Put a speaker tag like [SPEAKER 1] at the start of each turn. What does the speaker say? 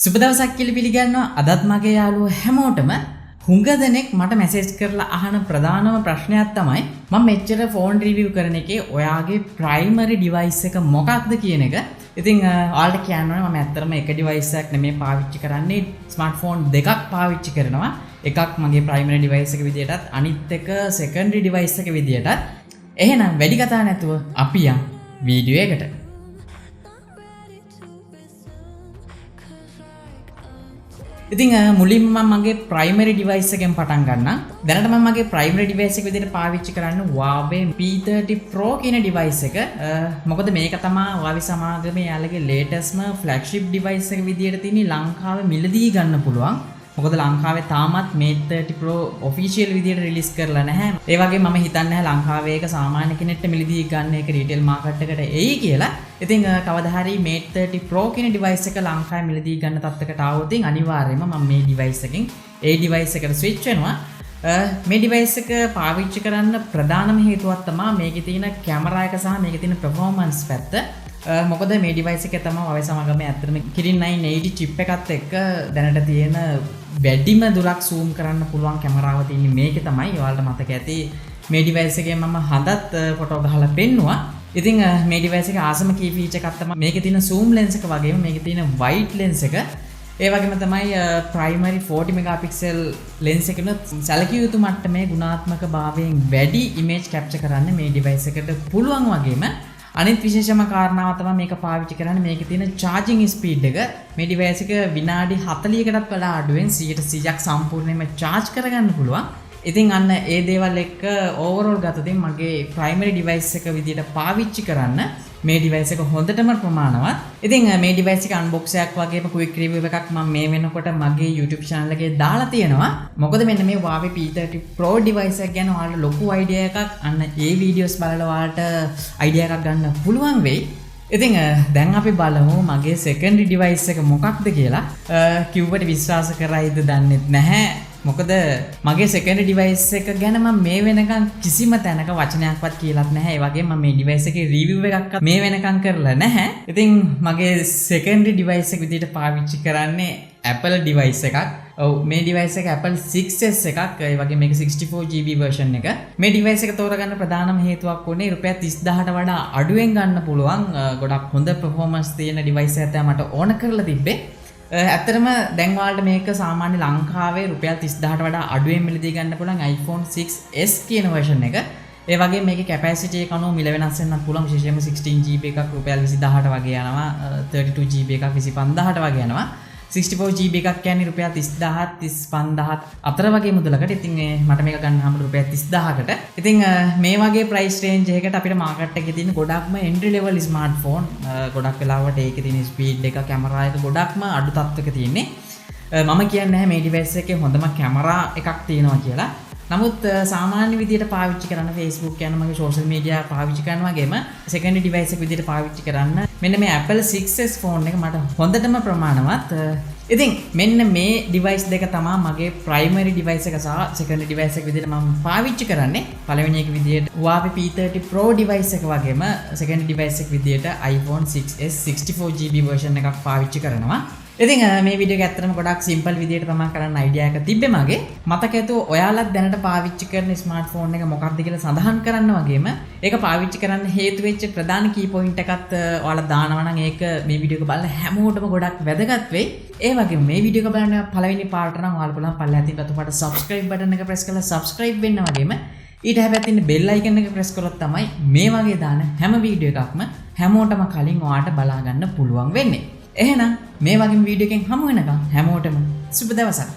[SPEAKER 1] සුබ දවසක් කියලා පිළිගන්නවා. අදත් මගේ යාළුවෝ හැමෝටම හුඟ දෙනෙක් මට මැසේජ් කරලා අහන ප්‍රධානම ප්‍රශ්නයක් තමයි මම මෙච්චර ෆෝන් රිවිව් කරන එකේ ඔයාගේ ප්‍රයිමරි ඩිවයිස් එක මොකක්ද කියන එක. ඉතින් ඔයාලට කියන්න ඕනේ මම ඇත්තටම එක ඩිවයිස් එකක් නෙමෙයි පාවිච්චි කරන්නේ. ස්මාර්ට්ෆෝන් දෙකක් පාවිච්චි කරනවා. එකක් මගේ ප්‍රයිමරි ඩිවයිස් එක විදියටත් අනිත් එක සෙකන්ඩරි ඩිවයිස් එක විදියටත්. එහෙනම් වැඩි කතා නැතුව අපි යමු වීඩියෝ එකට. ඉතින් මුලින්ම මම මගේ ප්‍රයිමරි ඩිවයිස් එකෙන් පටන් ගන්නම්. දැනට මම මගේ ප්‍රයිමරි ඩිවයිස් එක විදිහට පාවිච්චි කරන්නේ Huawei P30 Pro කියන ඩිවයිස් එක. මොකද මේක තමයි Huawei සමාගමේ යාළගේ ලේටස්ට්ම ෆ්ලැග්ෂිප් ඩිවයිස් එක විදිහට තියෙන ලංකාවේ මිලදී ගන්න පුළුවන්. මොකද ලංකාවේ තාමත් Mate 30 Pro official විදිහට රිලීස් කරලා නැහැ. ඒ වගේම මම හිතන්නේ නැහැ ලංකාවේ ඒක සාමාන්‍ය කෙනෙක්ට මිලදී ගන්න එක රීටේල් මාකට් එකට එයි කියලා. ඉතින් කවදා හරි Mate 30 Pro කියන ඩිවයිස් එක ලංකාවේ මිලදී ගන්න තත්ත්වයකට ආවොත් අනිවාර්යයෙන්ම මම මේ ඩිවයිස් එකෙන් ඒ ඩිවයිස් එකට ස්විච් වෙනවා. මේ ඩිවයිස් එක පාවිච්චි කරන්න ප්‍රධානම හේතුවක් තමයි මේකේ තියෙන කැමරා එක සහ මේකේ තියෙන performance පැත්ත. මොකද මේ ඩිවයිස් එක තමයි Huawei සමාගමේ ඇත්තටම Kirin 980 chip එකත් එක්ක දැනට තියෙන වැඩිම දුරක් zoom කරන්න පුළුවන් කැමරාව තියෙන්නේ මේකේ තමයි. ඔයාලට මතක ඇති මේ ඩිවයිස් එකේ මම හදත් ෆොටෝ ගහලා පෙන්නුවා. ඉතින් මේ ඩිවයිස් එකේ ආසම කී ෆීචර් එකක් තමයි මේකේ තියෙන zoom lens එක වගේම මේකේ තියෙන wide lens එක. ඒ වගේම තමයි primary 40 megapixel lens එකනොත් සැලකිය යුතු මට්ටමේ ගුණාත්මක භාවයෙන් වැඩි image capture කරන්න මේ ඩිවයිස් එකට පුළුවන් වගේම අනිත් විශේෂම කාරණාව තමයි මේක පාවිච්චි කරන්නේ මේකේ තියෙන charging speed එක. මේ ඩිවයිස් එක විනාඩි 40කටත් වඩා අඩුවෙන් 100%ක් සම්පූර්ණයෙන්ම charge කරගන්න පුළුවන්. ඉතින් අන්න ඒ දේවල් එක්ක overall ගත්තොත් මගේ primary device එක විදිහට පාවිච්චි කරන්න මේ device එක හොඳටම ප්‍රමාණවත්. ඉතින් මේ device එක unbox එකක් වගේම quick review එකක් මම මේ වෙනකොට මගේ YouTube channel එකේ දාලා තියෙනවා. මොකද මෙන්න මේ Huawei P30 Pro device එක ගැන ඔයාලට ලොකු idea එකක් අන්න ඒ videos බලලා ඔයාලට idea එකක් ගන්න පුළුවන් වෙයි. ඉතින් දැන් අපි බලමු මගේ secondary device එක මොකක්ද කියලා. කිව්වට විශ්වාස කරයිද දන්නේ නැහැ. මොකද මගේ secondary device එක ගැන මම මේ වෙනකන් කිසිම තැනක වචනයක්වත් කියලාත් නැහැ. ඒ වගේම මම මේ device එකේ review එකක්වත් මේ වෙනකන් කරලා නැහැ. ඉතින් මගේ secondary device එක විදිහට පාවිච්චි කරන්නේ Apple device එකක්. ඔව් මේ device එක Apple 6s එකක්. ඒ වගේම මේක 64GB version එක. මේ device එක තෝරගන්න ප්‍රධානම හේතුවක් වුණේ රුපියල් 30000ට වඩා අඩුවෙන් ගන්න පුළුවන් ගොඩක් හොඳ performance තියෙන device එකක් තමයි මට ඕන කරලා තිබ්බේ. ඇත්තටම දැන් ඔයාලට මේක සාමාන්‍ය ලංකාවේ රුපියල් 30000ට වඩා අඩුවෙන් මිලදී ගන්න පුළුවන් iPhone 6s කියන version එක. ඒ වගේම මේකේ capacity එක අනුව මිල වෙනස් වෙන්නත් පුළුවන්. විශේෂයෙන්ම 16GB එකක් රුපියල් 20000ට වගේ යනවා. 32GB එකක් 25000ට වගේ යනවා. 64GB එකක් කියන්නේ රුපියල් 30000 35000 අතර වගේ මුදලකට. ඉතින් මට මේක ගන්න හැම රුපියල් 30000කට. ඉතින් මේ වගේ price range එකකට අපිට market එකේ තියෙන ගොඩක්ම entry level smartphone ගොඩක් වෙලාවට ඒකේ තියෙන speed එක කැමරා එක ගොඩක්ම අඩු තත්ත්වයක තියෙන්නේ. මම කියන්නේ නැහැ මේ device එකේ හොඳම කැමරා එකක් තියෙනවා කියලා. නමුත් සාමාන්‍ය විදිහට පාවිච්චි කරන Facebook කියන මගේ social media පාවිච්චි කරන වගේම secondary device එක විදිහට පාවිච්චි කරන්න මෙන්න මේ Apple 6s phone එක මට හොඳටම ප්‍රමාණවත්. ඉතින් මෙන්න මේ device දෙක තමයි මගේ primary device එක සහ secondary device එක විදිහට මම පාවිච්චි කරන්නේ. පළවෙනි එක විදිහට Huawei P30 Pro device එක වගේම secondary device එක විදිහට iPhone 6s 64GB version එකක් පාවිච්චි කරනවා. ඉතින් මේ වීඩියෝ එක ඇත්තටම ගොඩක් සිම්පල් විදිහට තමයි කරන්න අයිඩියා එක තිබ්බේ මගේ. මතක ඇතුව ඔයාලත් දැනට පාවිච්චි කරන ස්මාර්ට්ෆෝන් එක මොකක්ද කියලා සඳහන් කරන්න වගේම ඒක පාවිච්චි කරන්න හේතු වෙච්ච ප්‍රධාන කී පොයින්ට් එකත් ඔයාලා දානවා නම් ඒක මේ වීඩියෝ එක බලන හැමෝටම ගොඩක් වැදගත් වෙයි. ඒ වගේම මේ වීඩියෝ එක බලන පළවෙනි පාර්ට නම් ඔයාලා බලන්න පල්ලෙහා තියෙන රතු subscribe button එක press කරලා subscribe වෙන්න වගේම ඊට හැබැයි තියෙන bell icon එක press කරොත් තමයි මේ වගේ දාන හැම වීඩියෝ එකක්ම හැමෝටම කලින් ඔයාලට බලා ගන්න පුළුවන් වෙන්නේ. එහෙනම් මේ වගේ වීඩියෝ එකකින් හමු වෙනකම් හැමෝටම සුබ දවසක්.